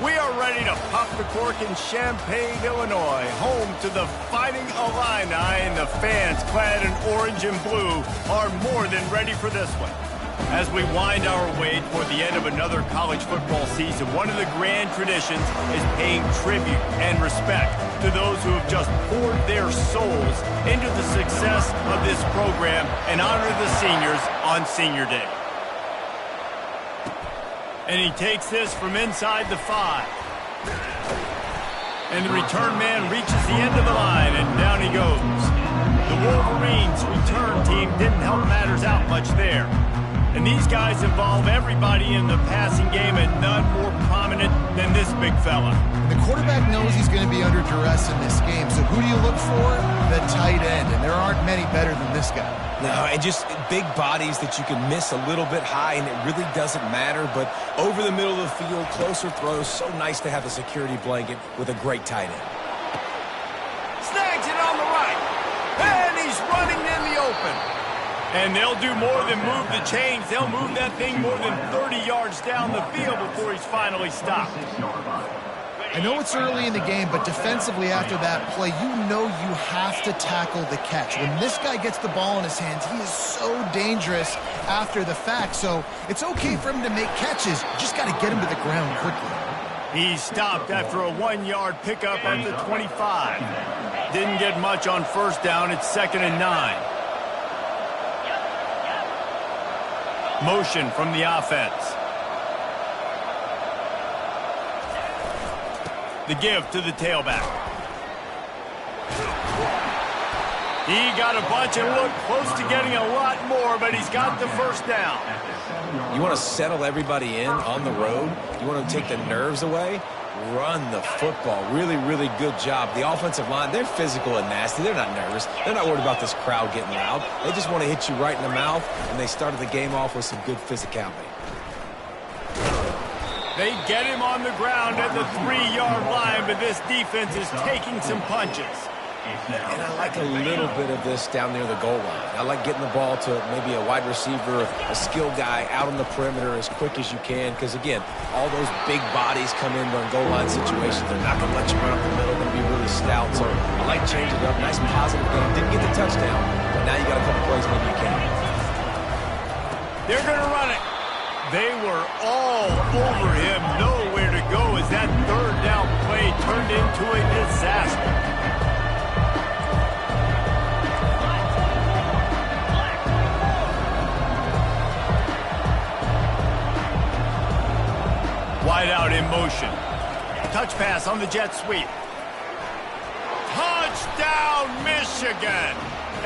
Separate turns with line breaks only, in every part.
We are ready to pop the cork in Champaign, Illinois, home to the Fighting Illini, and the fans clad in orange and blue are more than ready for this one. As we wind our way toward the end of another college football season, one of the grand traditions is paying tribute and respect to those who have just poured their souls into the success of this program and honor the seniors on Senior Day. And he takes this from inside the 5. And the return man reaches the end of the line, and down he goes. The Wolverines' return team didn't help matters out much there. And these guys involve everybody in the passing game, and none more prominent than this big fella.
The quarterback knows he's going to be under duress in this game, so who do you look for? The tight end, and there aren't many better than this guy.
No, and just big bodies that you can miss a little bit high, and it really doesn't matter. But over the middle of the field, closer throws, so nice to have a security blanket with a great tight end.
Snags it on the right, and he's running in the open. And they'll do more than move the chains. They'll move that thing more than 30 yards down the field before he's finally stopped.
I know it's early in the game, but defensively after that play, you know you have to tackle the catch. When this guy gets the ball in his hands, he is so dangerous after the fact. So it's okay for him to make catches. You just got to get him to the ground quickly.
He stopped after a 1-yard pickup at the 25. Didn't get much on first down. It's 2nd and 9. Motion from the offense. The give to the tailback. He got a bunch and looked close to getting a lot more, but he's got the first down.
You want to settle everybody in on the road? You want to take the nerves away? Run the football. Really, really good job. The offensive line, they're physical and nasty. They're not nervous. They're not worried about this crowd getting loud. They just want to hit you right in the mouth, and they started the game off with some good physicality.
They get him on the ground at the 3-yard line, but this defense is taking some punches.
And I like a little bit of this down near the goal line. I like getting the ball to maybe a wide receiver, a skill guy out on the perimeter as quick as you can. Because, again, all those big bodies come in on goal line situations. They're not going to let you run up the middle. They're going to be really stout. So I like changing it up. Nice positive game. Didn't get the touchdown, but now you got a couple plays maybe you can.
They're going to run it. They were all over him. Nowhere to go as that 3rd down play turned into a disaster. Wide out in motion. Touch pass on the jet sweep. Touchdown, Michigan!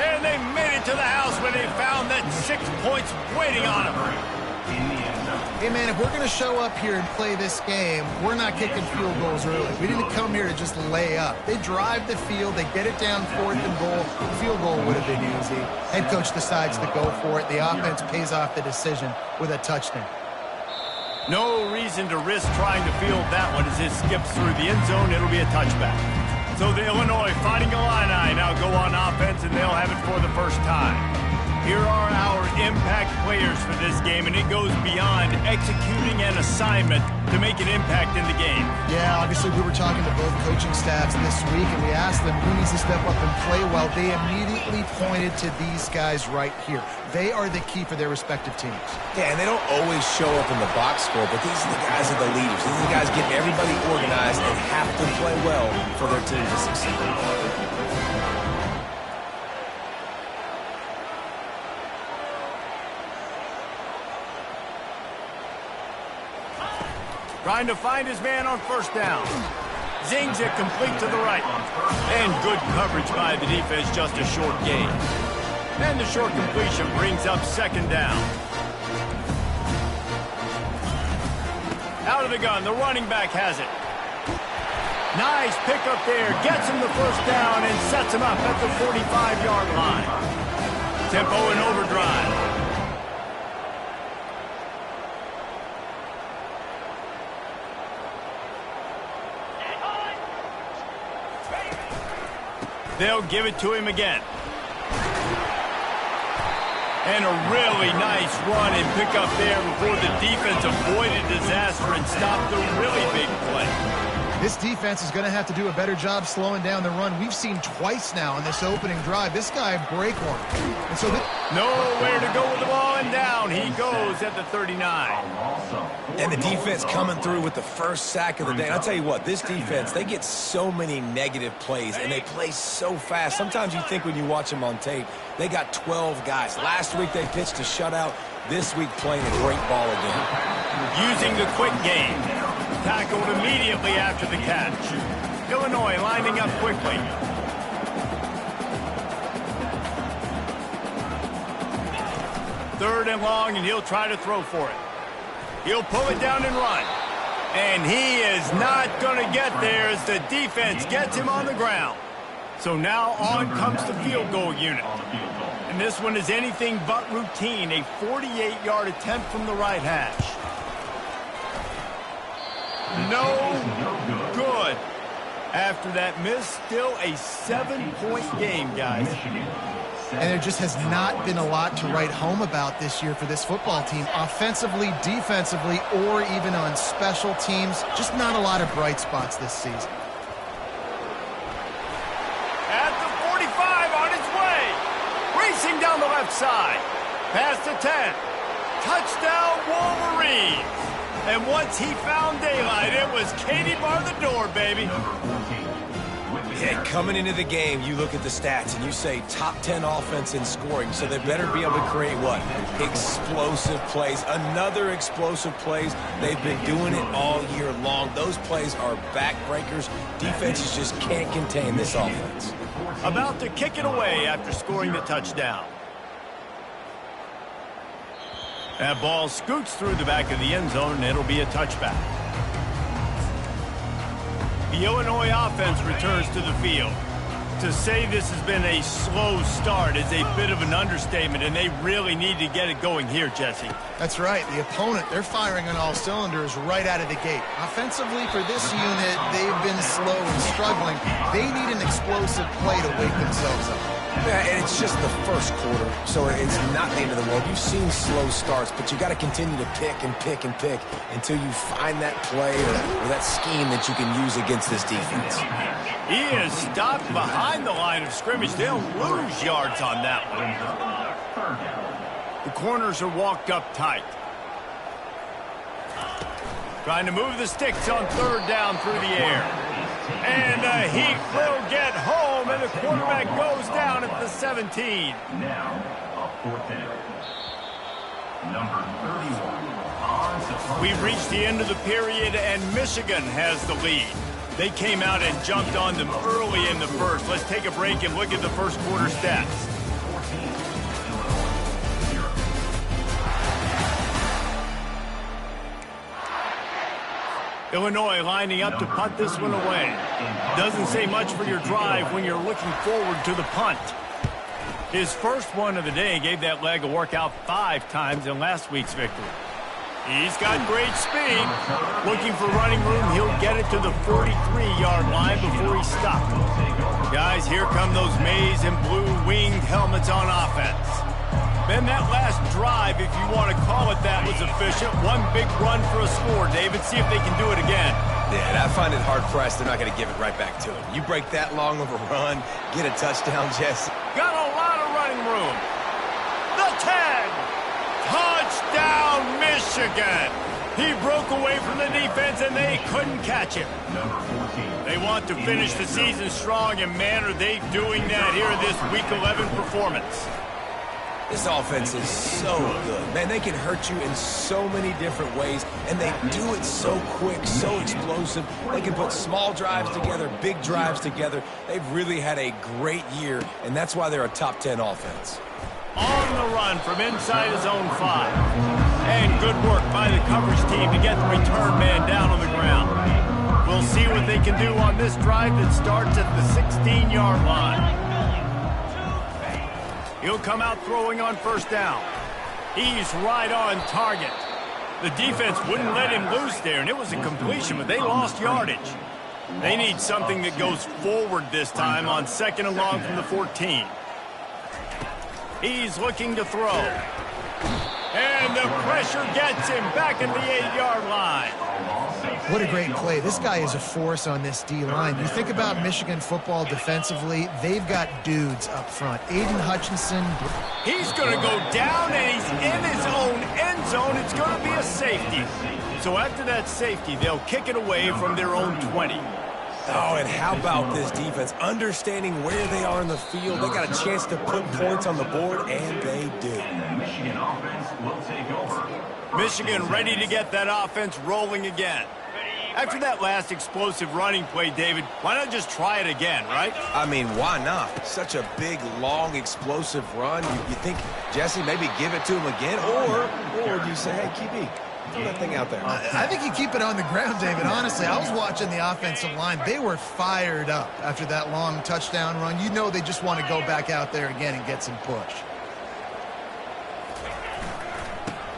And they made it to the house when they found that 6 points waiting on them.
Hey, man, if we're going to show up here and play this game, we're not kicking field goals early. We didn't come here to just lay up. They drive the field. They get it down 4th and goal. Field goal would have been easy. Head coach decides to go for it. The offense pays off the decision with a touchdown.
No reason to risk trying to field that one as it skips through the end zone. It'll be a touchback. So the Illinois Fighting Illini now go on offense, and they'll have it for the first time. Here are our impact players for this game, and it goes beyond executing an assignment to make an impact in the game.
Yeah, obviously we were talking to both coaching staffs this week, and we asked them who needs to step up and play well. They immediately pointed to these guys right here. They are the key for their respective teams.
Yeah, and they don't always show up in the box score, but these are the guys that are the leaders. These are the guys getting everybody organized and have to play well for their team to succeed.
Trying to find his man on first down. Zings it complete to the right. And good coverage by the defense, just a short gain. And the short completion brings up 2nd down. Out of the gun, the running back has it. Nice pickup there, gets him the first down and sets him up at the 45-yard line. Tempo and overdrive. They'll give it to him again. And a really nice run and pick up there before the defense avoided disaster and stopped a really big play.
This defense is going to have to do a better job slowing down the run. We've seen twice now in this opening drive. This guy break one. And so
nowhere to go with the ball, and down he goes at the 39.
And the defense coming through with the first sack of the day. And I'll tell you what, this defense, they get so many negative plays, and they play so fast. Sometimes you think when you watch them on tape, they got 12 guys. Last week they pitched a shutout. This week playing a great ball again.
Using the quick game. Tackled immediately after the catch. Illinois lining up quickly. Third and long, and he'll try to throw for it. He'll pull it down and run. And he is not going to get there as the defense gets him on the ground. So now on comes the field goal unit. And this one is anything but routine. A 48-yard attempt from the right hash. No good. After that miss, still a 7-point game, guys.
And there just has not been a lot to write home about this year for this football team. Offensively, defensively, or even on special teams. Just not a lot of bright spots this season.
At the 45, on his way. Racing down the left side. Past the 10. Touchdown, Wolverines. And once he found daylight, it was Katie bar the door, baby.
Yeah, coming into the game, you look at the stats and you say top 10 offense in scoring, so they better be able to create what? Explosive plays. Another explosive plays. They've been doing it all year long. Those plays are backbreakers. Defenses just can't contain this offense.
About to kick it away after scoring the touchdown. That ball scoots through the back of the end zone, and it'll be a touchback. The Illinois offense returns to the field. To say this has been a slow start is a bit of an understatement, and they really need to get it going here, Jesse.
That's right. The opponent, they're firing on all cylinders right out of the gate. Offensively, for this unit, they've been slow and struggling. They need an explosive play to wake themselves up.
Yeah, and it's just the first quarter, so it's not the end of the world. You've seen slow starts, but you got to continue to pick and pick and pick until you find that play or that scheme that you can use against this defense.
He is stopped behind the line of scrimmage. They'll lose yards on that one. The corners are walked up tight. Trying to move the sticks on third down through the air. And he will get home, and the quarterback goes down at the 17.
Now, a fourth down. Number 31.
We've reached the end of the period, and Michigan has the lead. They came out and jumped on them early in the first. Let's take a break and look at the first quarter stats. Illinois lining up to punt this one away. Doesn't say much for your drive when you're looking forward to the punt. His first one of the day gave that leg a workout 5 times in last week's victory. He's got great speed. Looking for running room, he'll get it to the 43-yard line before he's stopped. Guys, here come those maize and blue winged helmets on offense. Then that last drive, if you want to call it that, was efficient. One big run for a score, David. See if they can do it again.
Yeah, and I find it hard-pressed they're not going to give it right back to him. You break that long of a run, get a touchdown, Jesse.
Got a lot of running room. The 10. Touchdown, Michigan. He broke away from the defense, and they couldn't catch him. They want to finish the season strong, and man, are they doing that here in this Week 11 performance.
This offense is so good. Man, they can hurt you in so many different ways, and they do it so quick, so explosive. They can put small drives together, big drives together. They've really had a great year, and that's why they're a top 10 offense.
On the run from inside his own 5. And good work by the coverage team to get the return man down on the ground. We'll see what they can do on this drive that starts at the 16-yard line. He'll come out throwing on first down. He's right on target. The defense wouldn't let him loose there, and it was a completion, but they lost yardage. They need something that goes forward this time on second and long from the 14. He's looking to throw. And the pressure gets him back at the 8-yard line.
What a great play. This guy is a force on this D-line. You think about Michigan football defensively, they've got dudes up front. Aiden Hutchinson.
He's going to go down, and he's in his own end zone. It's going to be a safety. So after that safety, they'll kick it away from their own 20.
Oh, and how about this defense? Understanding where they are in the field. They got a chance to put points on the board, and they do.
And the Michigan offense will take over.
Michigan ready to get that offense rolling again. After that last explosive running play, David, why not just try it again, right?
I mean, why not? Such a big, long, explosive run. You think, Jesse, maybe give it to him again? Or you say, hey, QB, throw that thing out there.
I think you keep it on the ground, David. Honestly, I was watching the offensive line. They were fired up after that long touchdown run. You know they just want to go back out there again and get some push.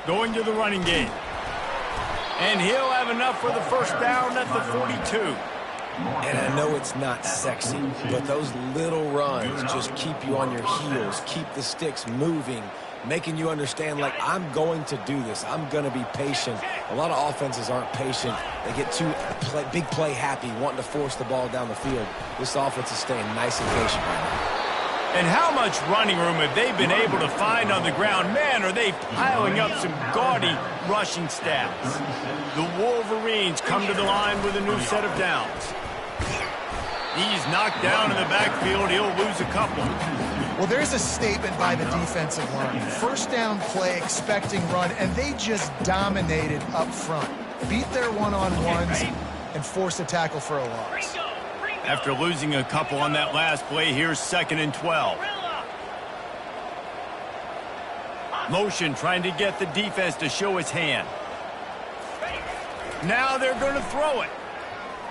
Going to the running game. And he'll have enough for the first down at the 42.
And I know it's not sexy, but those little runs just keep you on your heels, keep the sticks moving, making you understand, like, I'm going to do this. I'm going to be patient. A lot of offenses aren't patient. They get too big play happy, wanting to force the ball down the field. This offense is staying nice and patient right now.
And how much running room have they been able to find on the ground? Man, are they piling up some gaudy rushing stats. The Wolverines come to the line with a new set of downs. He's knocked down in the backfield. He'll lose a couple.
Well, there's a statement by the defensive line. First down play, expecting run, and they just dominated up front. Beat their one-on-ones and forced a tackle for a loss.
After losing a couple on that last play, here's 2nd and 12. Motion trying to get the defense to show his hand. Now they're going to throw it.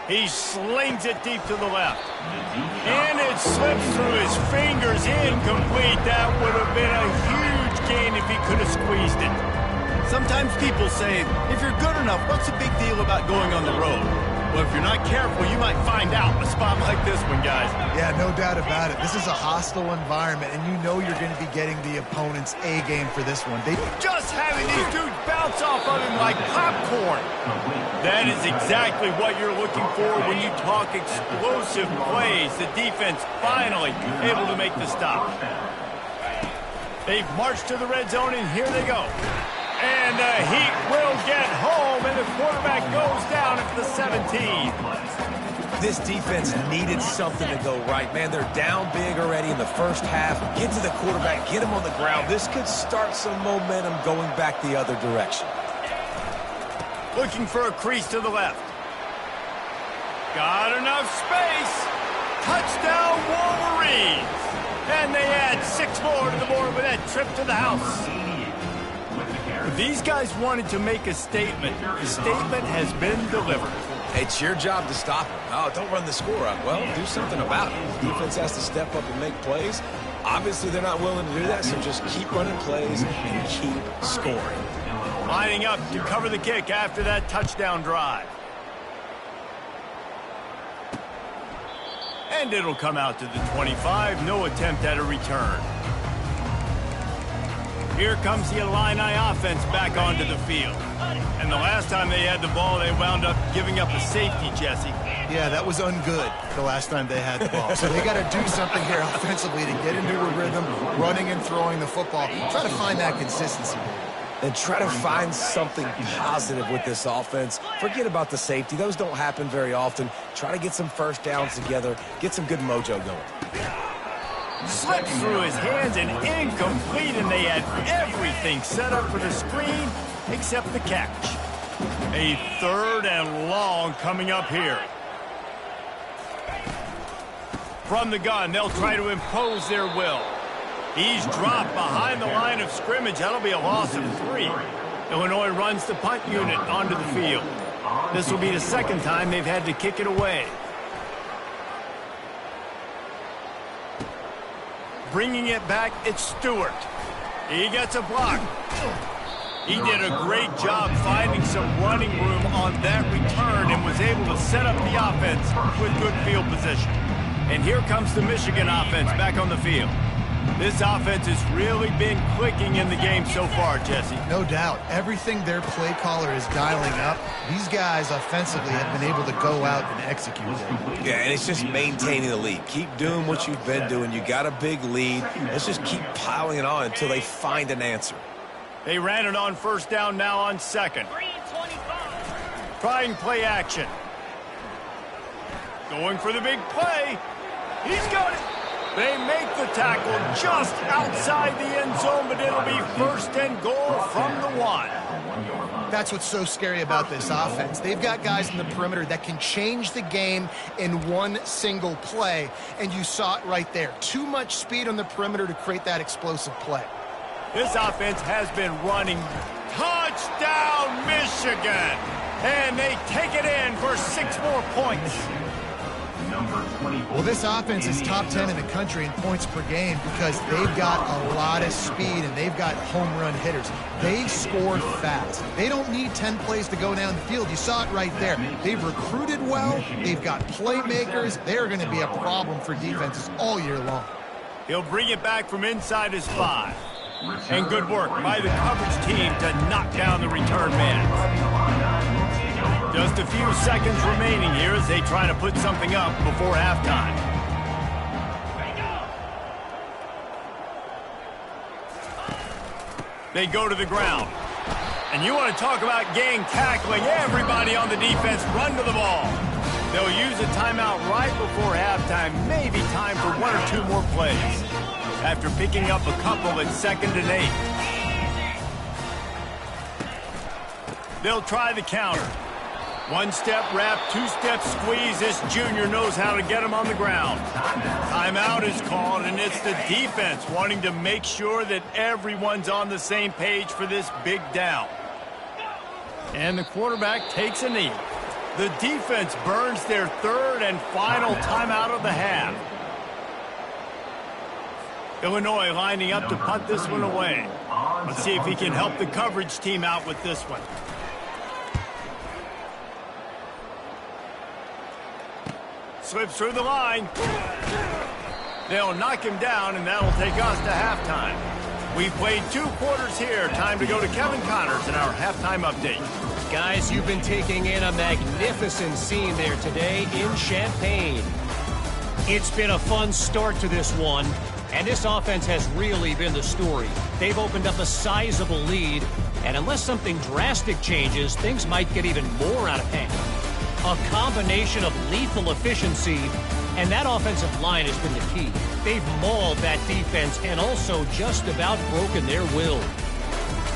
He slings it deep to the left. And it slips through his fingers, incomplete. That would have been a huge gain if he could have squeezed it. Sometimes people say, if you're good enough, what's the big deal about going on the road? Well, if you're not careful, you might find out a spot like this one, guys.
Yeah, no doubt about it. This is a hostile environment, and you know you're going to be getting the opponent's A game for this one.
Just having these dudes bounce off of him like popcorn. That is exactly what you're looking for when you talk explosive plays. The defense finally able to make the stop. They've marched to the red zone, and here they go. And the Heat will get home, and the quarterback goes down at the 17.
This defense needed something to go right. Man, they're down big already in the first half. Get to the quarterback, get him on the ground. This could start some momentum going back the other direction.
Looking for a crease to the left. Got enough space. Touchdown Wolverines. And they add 6 more to the board with that trip to the house. If these guys wanted to make a statement, the statement has been delivered.
It's your job to stop them. Oh, don't run the score up. Well, do something about it. The defense has to step up and make plays. Obviously, they're not willing to do that, so just keep running plays and keep scoring.
Lining up to cover the kick after that touchdown drive. And it'll come out to the 25. No attempt at a return. Here comes the Illini offense back onto the field. And the last time they had the ball, they wound up giving up a safety, Jesse.
Yeah, that was ungood the last time they had the ball. So they got to do something here offensively to get into a rhythm, running and throwing the football. Try to find that consistency.
And try to find something positive with this offense. Forget about the safety. Those don't happen very often. Try to get some first downs together. Get some good mojo going.
Slipped through his hands and incomplete, and they had everything set up for the screen except the catch. A 3rd and long coming up here. From the gun, they'll try to impose their will. He's dropped behind the line of scrimmage. That'll be a loss of 3. Illinois runs the punt unit onto the field. This will be the 2nd time they've had to kick it away. Bringing it back, it's Stewart. He gets a block. He did a great job finding some running room on that return and was able to set up the offense with good field position. And here comes the Michigan offense back on the field. This offense has really been clicking in the game so far, Jesse.
No doubt. Everything their play caller is dialing up, these guys offensively have been able to go out and execute it.
Yeah, and it's just maintaining the lead. Keep doing what you've been doing. You got a big lead. Let's just keep piling it on until they find an answer.
They ran it on first down, now on second. Trying play action. Going for the big play. He's got it. They make the tackle just outside the end zone, but it'll be first and goal from the 1.
That's what's so scary about this offense. They've got guys in the perimeter that can change the game in one single play, and you saw it right there. Too much speed on the perimeter to create that explosive play.
This offense has been running. Touchdown, Michigan! And they take it in for 6 more points.
Well, this offense is top 10 in the country in points per game because they've got a lot of speed and they've got home run hitters. They score fast. They don't need 10 plays to go down the field. You saw it right there. They've recruited well. They've got playmakers. They're going to be a problem for defenses all year long.
He'll bring it back from inside his 5. And good work by the coverage team to knock down the return man. Just a few seconds remaining here as they try to put something up before halftime. They go to the ground. And you want to talk about gang tackling. Everybody on the defense run to the ball. They'll use a timeout right before halftime. Maybe time for 1 or 2 more plays. After picking up a couple at 2nd and 8. They'll try the counter. 1-step wrap, 2-step squeeze. This junior knows how to get him on the ground. Timeout is called, and it's the defense wanting to make sure that everyone's on the same page for this big down. And the quarterback takes a knee. The defense burns their 3rd and final timeout of the half. Illinois lining up to punt this one away. Let's see if he can help the coverage team out with this one. Slips through the line. They'll knock him down, and that'll take us to halftime. We've played 2 quarters here. Time to go to Kevin Connors in our halftime update.
Guys, you've been taking in a magnificent scene there today in Champaign. It's been a fun start to this one, and this offense has really been the story. They've opened up a sizable lead, and unless something drastic changes, things might get even more out of hand. A combination of lethal efficiency, and that offensive line has been the key. They've mauled that defense and also just about broken their will.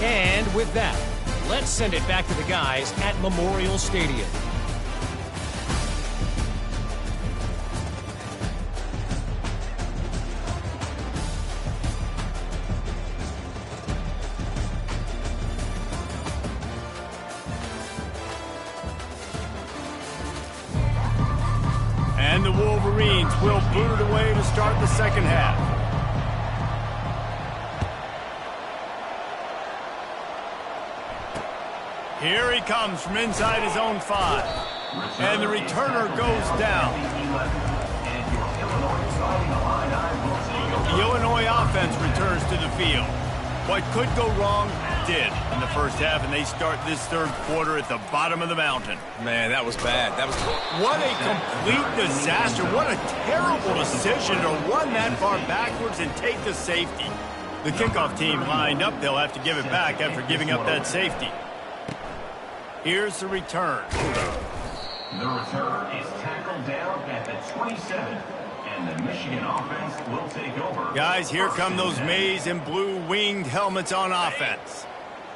And with that, let's send it back to the guys at Memorial Stadium.
And the Wolverines will boot it away to start the second half. Here he comes from inside his own 5. And the returner goes down. The Illinois offense returns to the field. What could go wrong did in the first half, and they start this 3rd quarter at the bottom of the mountain.
Man, that was bad.
What a complete disaster. What a terrible decision to run that far backwards and take the safety. The kickoff team lined up. They'll have to give it back after giving up that safety. Here's the return.
The return is tackled down at the 27. And the Michigan offense will take over.
Guys, here come those maize and blue winged helmets on offense.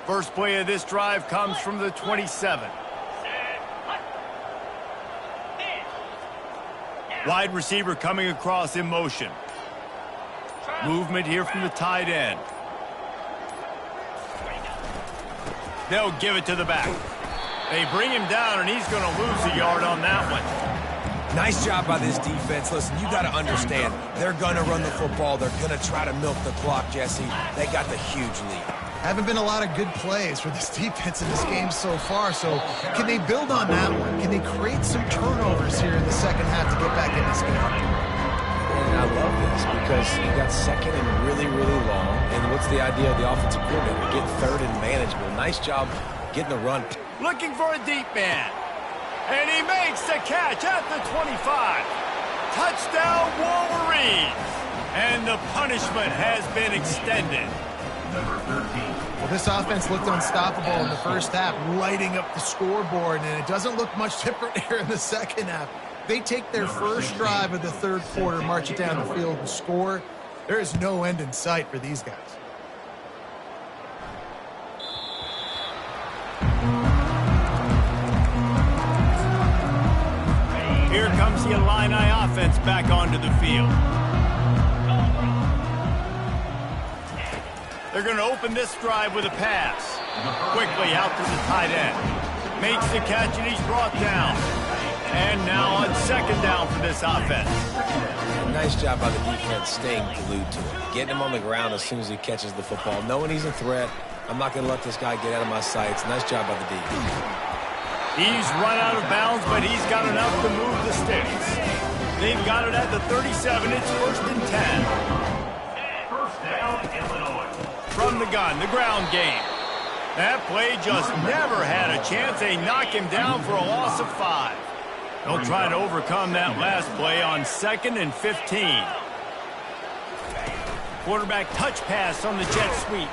First play of this drive comes from the 27. Wide receiver coming across in motion. Movement here from the tight end. They'll give it to the back. They bring him down, and he's going to lose a yard on that one.
Nice job by this defense. Listen, you got to understand, they're going to run the football. They're going to try to milk the clock, Jesse. They got the huge lead.
Haven't been a lot of good plays for this defense in this game so far, so can they build on that one? Can they create some turnovers here in the second half to get back in this game?
And I love this because you got second and really, really long. And what's the idea of the offensive coordinator? Get third and manageable. Nice job getting the run.
Looking for a deep man. And he makes the catch at the 25. Touchdown, Wolverines. And the punishment has been extended.
Number 13.
Well, this offense looked unstoppable in the first half, lighting up the scoreboard, and it doesn't look much different here in the second half. They take their first drive of the third quarter, march it down the field and score. There is no end in sight for these guys.
Here comes the Illini offense back onto the field. They're going to open this drive with a pass. Quickly out to the tight end. Makes the catch and he's brought down. And now on second down for this offense.
Nice job by the defense staying glued to it. Getting him on the ground as soon as he catches the football. Knowing he's a threat. I'm not going to let this guy get out of my sights. Nice job by the defense.
He's run out of bounds, but he's got enough to move the sticks. They've got it at the 37. It's 1st and 10.
First down, Illinois.
From the gun, the ground game. That play just never had a chance. They knock him down for a loss of 5. They'll try to overcome that last play on 2nd and 15. Quarterback touch pass on the jet sweep.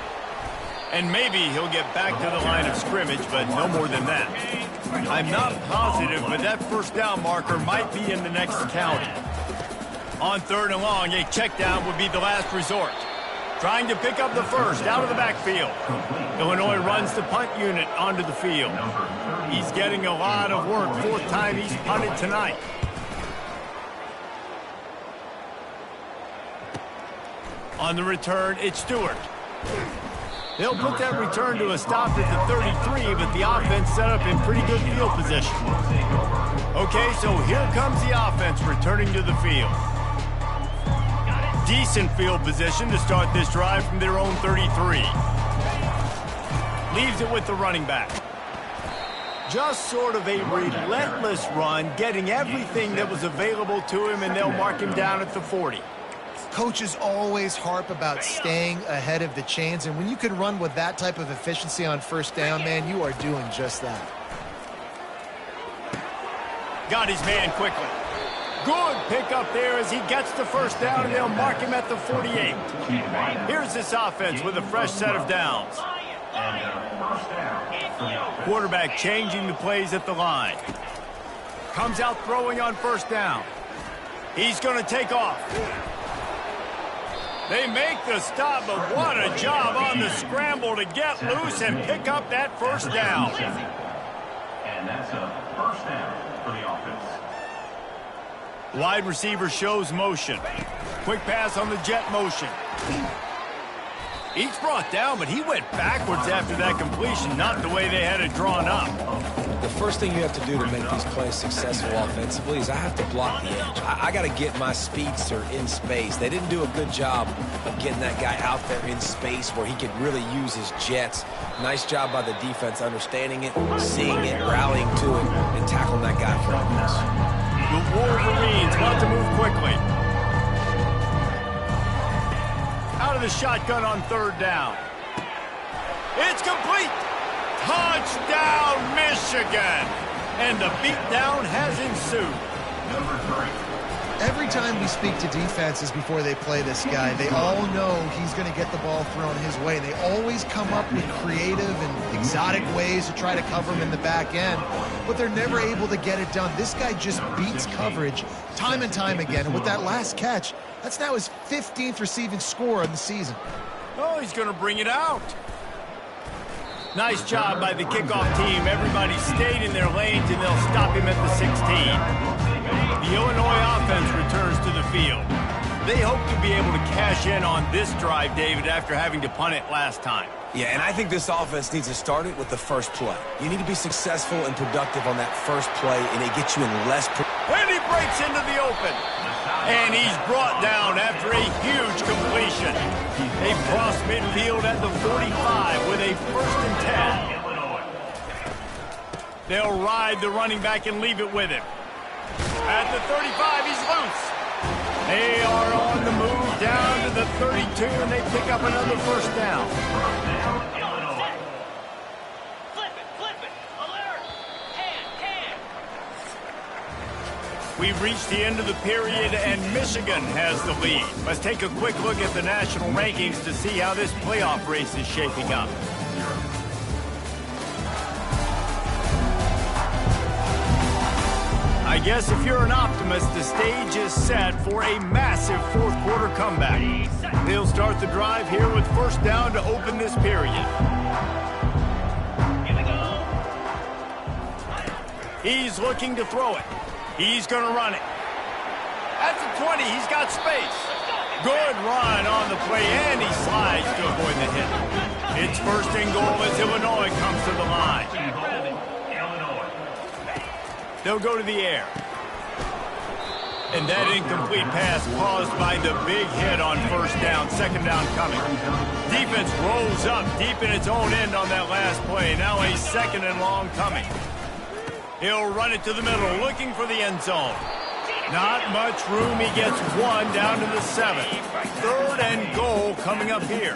And maybe he'll get back to the line of scrimmage, but no more than that. I'm not positive, but that first down marker might be in the next count. On 3rd and long, a check down would be the last resort. Trying to pick up the first out of the backfield. Illinois runs the punt unit onto the field. He's getting a lot of work. 4th time he's punted tonight. On the return, it's Stewart. They'll put that return to a stop at the 33, but the offense set up in pretty good field position. Okay, so here comes the offense returning to the field. Decent field position to start this drive from their own 33. Leaves it with the running back. Just sort of a relentless run, getting everything that was available to him, and they'll mark him down at the 40.
Coaches always harp about staying ahead of the chains, and when you can run with that type of efficiency on first down, man, you are doing just that.
Got his man quickly. Good pickup there as he gets the first down, and they'll mark him at the 48. Here's this offense with a fresh set of downs. Quarterback changing the plays at the line. Comes out throwing on first down. He's going to take off. They make the stop, but what a job on the scramble to get loose and pick up that first down.
And that's a first down for the offense.
Wide receiver shows motion. Quick pass on the jet motion. He's brought down, but he went backwards after that completion, not the way they had it drawn up.
The first thing you have to do to make these plays successful offensively is I have to block the edge. I got to get my speedster in space. They didn't do a good job of getting that guy out there in space where he could really use his jets. Nice job by the defense understanding it, seeing it, rallying to it, and tackling that guy for a miss.
The Wolverines want to move quickly. Out of the shotgun on 3rd down. It's complete. Touchdown, Michigan. And the beatdown has ensued.
Every time we speak to defenses before they play this guy, they all know he's going to get the ball thrown his way. They always come up with creative and exotic ways to try to cover him in the back end, but they're never able to get it done. This guy just beats coverage time and time again, and with that last catch, that's now his 15th receiving score of the season.
Oh, he's going to bring it out. Nice job by the kickoff team. Everybody stayed in their lanes, and they'll stop him at the 16. The Illinois offense returns to the field. They hope to be able to cash in on this drive, David, after having to punt it last time.
Yeah, and I think this offense needs to start it with the first play. You need to be successful and productive on that first play, and it gets you in less...
And he breaks into the open. And he's brought down after a huge completion. They cross midfield at the 45 with a 1st and 10. They'll ride the running back and leave it with him. At the 35, he's loose. They are on the move down to the 32, and they pick up another first down. We've reached the end of the period, and Michigan has the lead. Let's take a quick look at the national rankings to see how this playoff race is shaping up. I guess if you're an optimist, the stage is set for a massive fourth-quarter comeback. They'll start the drive here with first down to open this period. He's looking to throw it. He's going to run it. At the 20, he's got space. Good run on the play, and he slides to avoid the hit. It's first and goal as Illinois comes to the line. They'll go to the air. And that incomplete pass caused by the big hit on first down. Second down coming. Defense rolls up deep in its own end on that last play. Now a second and long coming. He'll run it to the middle, looking for the end zone. Not much room. He gets one down to the 7. Third and goal coming up here.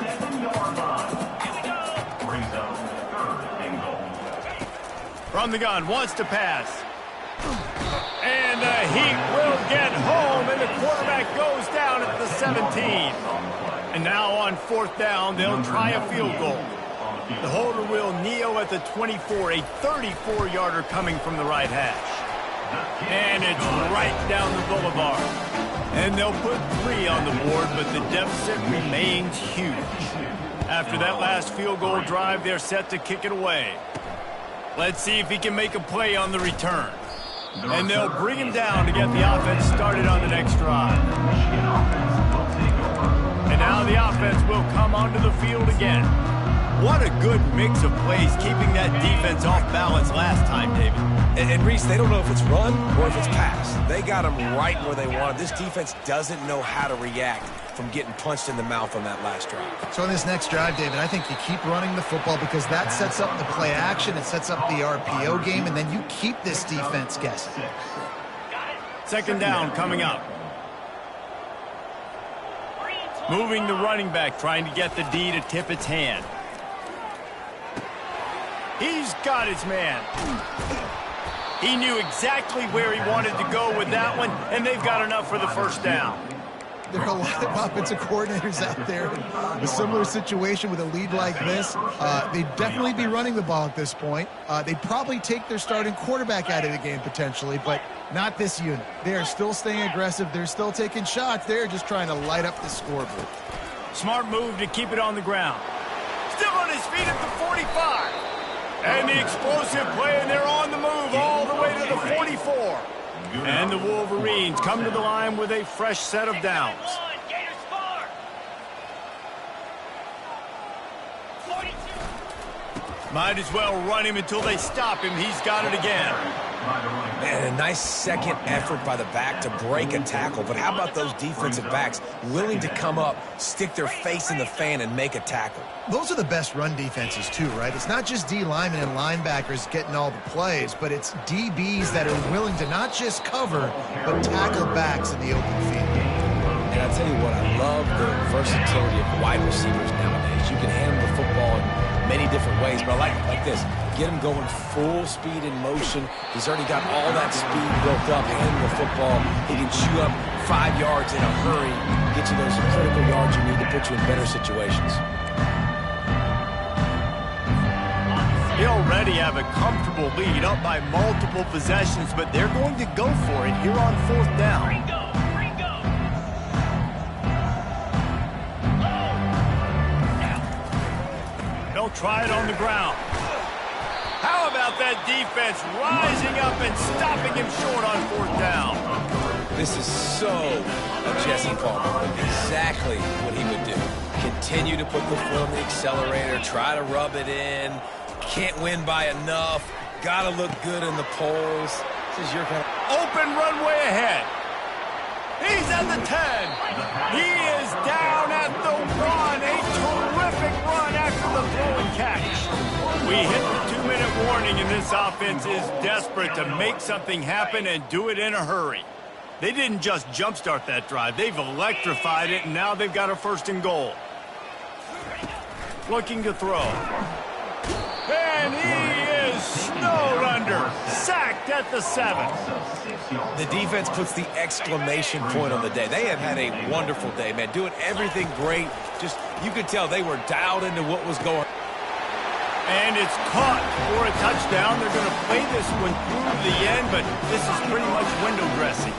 From the gun, wants to pass. And the Heat will get home, and the quarterback goes down at the 17. And now on fourth down, they'll try a field goal. The holder will kneel at the 24, a 34-yarder coming from the right hash. And it's right down the boulevard. And they'll put 3 on the board, but the deficit remains huge. After that last field goal drive, they're set to kick it away. Let's see if he can make a play on the return. And they'll bring him down to get the offense started on the next drive. And now the offense will come onto the field again. What a good mix of plays, keeping that defense off balance last time, David.
And Reese, they don't know if it's run or if it's pass. They got them right where they want them. This defense doesn't know how to react from getting punched in the mouth on that last drive.
So on this next drive, David, I think you keep running the football because that sets up the play action, it sets up the RPO game, and then you keep this defense guessing.
Second down coming up. Moving the running back, trying to get the D to tip its hand. He's got his man. He knew exactly where he wanted to go with that one, and they've got enough for the first down.
There are a lot of offensive coordinators out there in a similar situation with a lead like this. They'd definitely be running the ball at this point. They'd probably take their starting quarterback out of the game potentially, but not this unit. They are still staying aggressive. They're still taking shots. They're just trying to light up the scoreboard.
Smart move to keep it on the ground. Still on his feet at the 45. And the explosive play, and they're on the move all the way to the 44. And the Wolverines come to the line with a fresh set of downs. Might as well run him until they stop him. He's got it again.
Man, a nice second effort by the back to break a tackle. But how about those defensive backs willing to come up, stick their face in the fan, and make a tackle?
Those are the best run defenses, too, right? It's not just D linemen and linebackers getting all the plays, but it's DBs that are willing to not just cover, but tackle backs in the open field.
And I'll tell you what, I love the versatility of wide receivers nowadays. You can hand them the football in many different ways, but I like this. Get him going full speed in motion. He's already got all that speed built up, handling the football. He can chew up 5 yards in a hurry, get you those critical yards you need to put you in better situations.
They already have a comfortable lead, up by multiple possessions, but they're going to go for it here on fourth down. They'll try it on the ground. How about that defense rising up and stopping him short on fourth down?
This is so a Jesse Palmer. Exactly what he would do. Continue to put the foot on the accelerator, try to rub it in. Can't win by enough. Got to look good in the polls. This is your kind of...
Open runway ahead. He's at the 10. He is down at the 1. A terrific run after the throw and catch. We hit the 2-minute warning, and this offense is desperate to make something happen and do it in a hurry. They didn't just jumpstart that drive. They've electrified it, and now they've got a 1st and goal. Looking to throw. And he is snowed under. Sacked at the 7.
The defense puts the exclamation point on the day. They have had a wonderful day, man. Doing everything great. Just, you could tell they were dialed into what was going on.
And it's caught for a touchdown. They're going to play this one through to the end, but this is pretty much window dressing.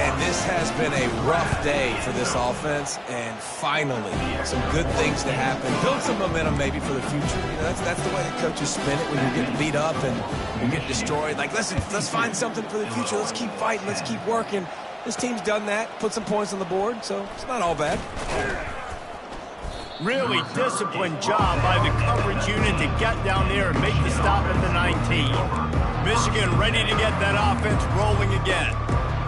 And this has been a rough day for this offense, and finally, some good things to happen. Build some momentum maybe for the future. You know, that's the way the coaches spin it when you get beat up and you get destroyed. Like, listen, let's find something for the future. Let's keep fighting. Let's keep working. This team's done that, put some points on the board, so it's not all bad.
Really disciplined job by the coverage unit to get down there and make the stop at the 19. Michigan ready to get that offense rolling again.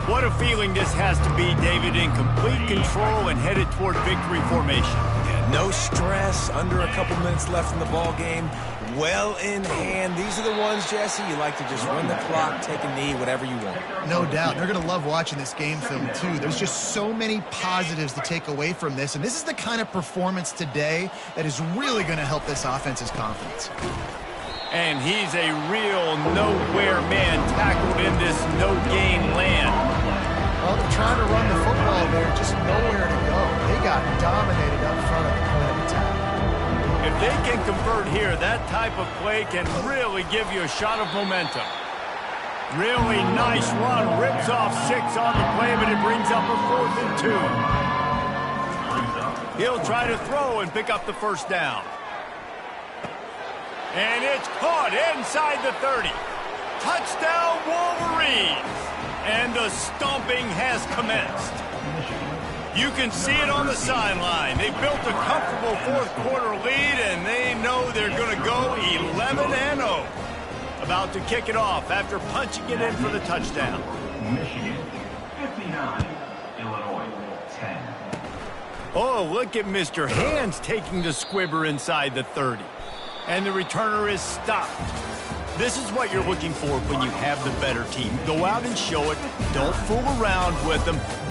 What a feeling this has to be, David, in complete control and headed toward victory formation.
Yeah, no stress, under a couple minutes left in the ball game. Well in hand. These are the ones, Jesse, you like to just run the clock, take a knee, whatever you want.
No doubt. They're going to love watching this game film, too. There's just so many positives to take away from this, and this is the kind of performance today that is really going to help this offense's confidence.
And he's a real nowhere man tackled in this no-gain land.
Well, they're trying to run the football there, just nowhere to go. They got dominated up front of the point of attack.
If they can convert here, that type of play can really give you a shot of momentum. Really nice run. Rips off 6 on the play, but it brings up a 4th and 2. He'll try to throw and pick up the 1st down. And it's caught inside the 30. Touchdown, Wolverines. And the stomping has commenced. You can see it on the sideline. They built a comfortable 4th quarter lead, and they know they're going to go 11-0. About to kick it off after punching it in for the touchdown.
Michigan 59, Illinois 10.
Oh, look at Mr. Hands taking the squibber inside the 30. And the returner is stopped. This is what you're looking for when you have the better team. Go out and show it. Don't fool around with them.